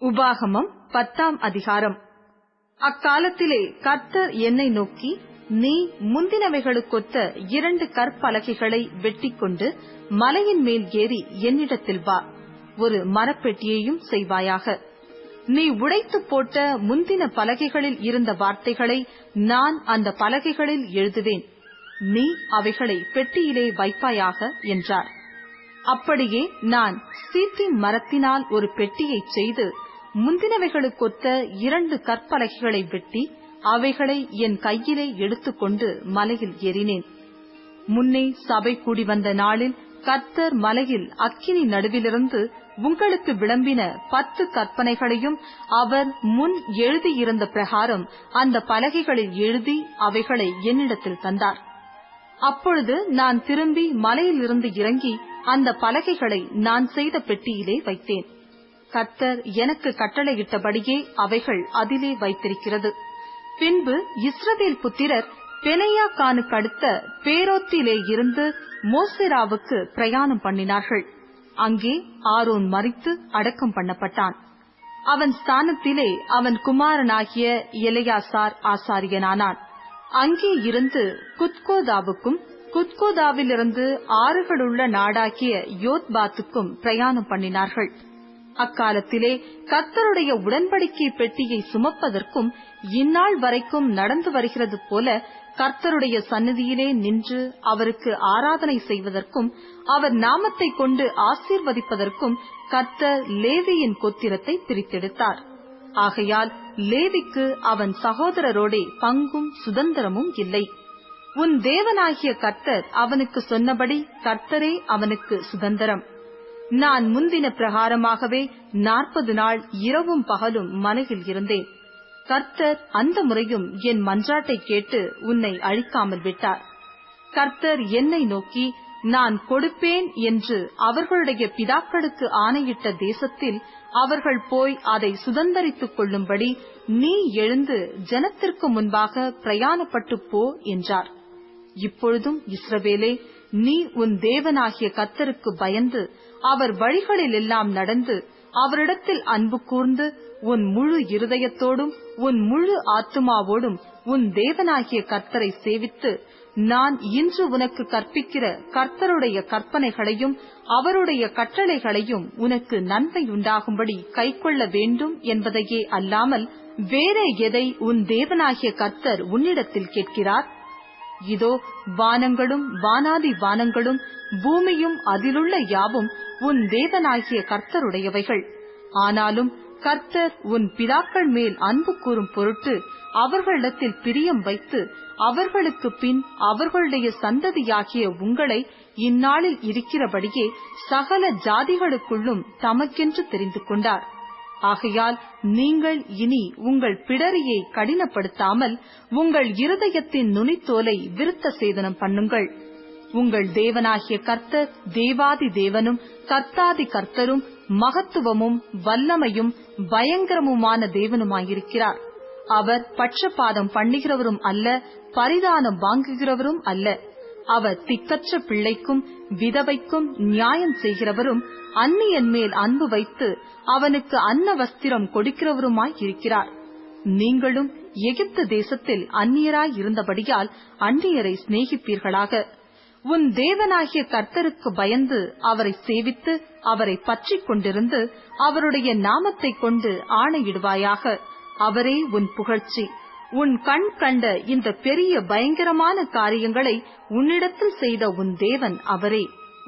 உபாகமம் 10ஆம் அதிகாரம். அக்காலத்திலே கர்த்தர் என்னை நோக்கி, நீ முந்தினவைகளுக்கொத்த 2 கற்பலகைகளை வெட்டிக்கொண்டு மலையின் மேல் ஏறி என்னிடத்தில் வா. ஒரு மரப்பெட்டியையும் செய்வாயாக. நீ உடைத்து போட்ட முந்தின பலகைகளில் இருந்த வார்த்தைகளை நான் அந்த பலகைகளில் எழுதுவேன். நீ அவைகளை பெட்டியிலே வைப்பாயாக என்றார். அப்படியே நான் சீத்திம் மரத்தினால் ஒரு பெட்டியைச் செய்து முந்தினவைகளுக்கொத்த 2 கற்பலகைகளை வெட்டி அவைகளை என் கையிலே எடுத்துக்கொண்டு மலையில் ஏறினேன். முன்னே சபை கூடி வந்த நாளில் கர்த்தர் மலையில் அக்கினி நடுவிலிருந்து உங்களுக்கு விளம்பின 10 கற்பனைகளையும் அவர் முன் எழுதியிருந்த பிரகாரம் அந்த பலகைகளில் எழுதி அவைகளை என்னிடத்தில் தந்தார். அப்பொழுது நான் திரும்பி மலையிலிருந்து இறங்கி அந்த பலகைகளை நான் செய்த பெட்டியிலே வைத்தேன். கர்த்தர் எனக்கு கட்டளையிட்டபடியே அவைகள் அதிலே வைத்திருக்கிறது. பின்பு இஸ்ரவேல் புத்திரர் பெனெயாக்கானுக்கு அடுத்த பேரோத்திலே இருந்து மோசேராவுக்கு பிரயாணம் பண்ணினார்கள். அங்கே ஆரோன் மரித்து அடக்கம் பண்ணப்பட்டான். அவன் ஸ்தானத்திலே அவன் குமாரனாகிய எலெயாசார் ஆசாரியனானான். அங்கே இருந்து குத்கோதாவுக்கும் குத்கோதாவிலிருந்து ஆறுகளுள்ள நாடாகிய யோத்பாத்துக்கும் பிரயாணம் பண்ணினார்கள். அக்காலத்திலே கர்த்தருடைய உடன்படிக்கை பெட்டியை சுமப்பதற்கும் இந்நாள் வரைக்கும் நடந்து வருகிறது போல கர்த்தருடைய சந்நிதியிலே நின்று அவருக்கு ஆராதனை செய்வதற்கும் அவர் நாமத்தை கொண்டு ஆசீர்வதிப்பதற்கும் கர்த்தர் லேவியின் கோத்திரத்தை பிரித்தெடுத்தார். ஆகையால் லேவிக்கு அவன் சகோதரரோடே பங்கும் சுதந்திரமும் இல்லை. உன் தேவனாகிய கர்த்தர் அவனுக்கு சொன்னபடி கர்த்தரே அவனுக்கு சுதந்திரம். நான் முந்தின பிரகாரமாகவே 40 நாள் இரவும் பகலும் மலையில் இருந்தேன். கர்த்தர் அந்த முறையும் என் மன்றாட்டை கேட்டு உன்னை அழிக்காமல் விட்டார். கர்த்தர் என்னை நோக்கி, நான் கொடுப்பேன் என்று அவர்களுடைய பிதாக்களுக்கு ஆணையிட்ட தேசத்தில் அவர்கள் போய் அதை சுதந்தரித்துக் கொள்ளும்படி நீ எழுந்து ஜனத்திற்கு முன்பாக பிரயாணப்பட்டு போ என்றார். இப்பொழுதும் இஸ்ரவேலே, நீ உன் தேவனாகிய கர்த்தருக்கு பயந்து அவர் வழிகளில் எல்லாம் நடந்து அவரிடத்தில் அன்பு கூர்ந்து உன் முழு இருதயத்தோடும் உன் முழு ஆத்துமாவோடும் உன் தேவனாகிய கர்த்தரை சேவித்து நான் இன்று உனக்கு கற்பிக்கிற கர்த்தருடைய கற்பனைகளையும் அவருடைய கட்டளைகளையும் உனக்கு நன்மையுண்டாகும்படி கைக்கொள்ள வேண்டும் என்பதையே அல்லாமல் வேற எதை உன் தேவனாகிய கர்த்தர் உன்னிடத்தில் கேட்கிறார்? இதோ வானங்களும் வானாதி வானங்களும் பூமியும் அதிலுள்ள யாவும் உன் தேவனாகிய கர்த்தருடையவைகள். ஆனாலும் கர்த்தர் உன் பிதாக்கள் மேல் அன்பு கூறும் பொருட்டு அவர்களிடத்தில் பிரியம் வைத்து அவர்களுக்கு பின் அவர்களுடைய சந்ததியாகிய உங்களை இந்நாளில் இருக்கிறபடியே சகல ஜாதிகளுக்குள்ளும் தமக்கென்று தெரிந்து கொண்டார். ஆகையால் நீங்கள் இனி உங்கள் பிடரியை கடினப்படுத்தாமல் உங்கள் இருதயத்தின் நுனித்தோலை விருத்த சேதனம் பண்ணுங்கள். உங்கள் தேவனாகிய கர்த்தர் தேவாதி தேவனும் கர்த்தாதி கர்த்தரும் மகத்துவமும் வல்லமையும் பயங்கரமுமான தேவனுமாயிருக்கிறார். அவர் பட்சபாதம் பண்ணுகிறவரும் அல்ல, பரிதானம் வாங்குகிறவரும் அல்ல. அவர் திக்கற்ற பிள்ளைக்கும் விதவைக்கும் நியாயம் செய்கிறவரும் அந்நியன் மேல் அன்பு வைத்து அவனுக்கு அன்ன வஸ்திரம் கொடுக்கிறவருமாய் இருக்கிறார். நீங்களும் எகிப்து தேசத்தில் அந்நியராய் இருந்தபடியால் அந்நியரை சிநேகிப்பீர்களாக. உன் தேவனாகிய கர்த்தருக்கு பயந்து அவரை சேவித்து அவரை பற்றிக் கொண்டிருந்து அவருடைய நாமத்தை கொண்டு ஆணையிடுவாயாக. அவரே உன் புகழ்ச்சி. உன் கண் கண்ட இந்த பெரிய பயங்கரமான காரியங்களை உன்னிடத்தில் செய்த உன் தேவன் அவரே.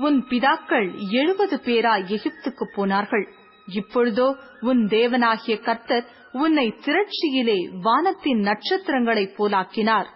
உன் பிதாக்கள் 70 பேராய் எகிப்துக்கு போனார்கள். இப்பொழுதோ உன் தேவனாகிய கர்த்தர் உன்னை திரட்சியிலே வானத்தின் நட்சத்திரங்களைப் போலாக்கினார்.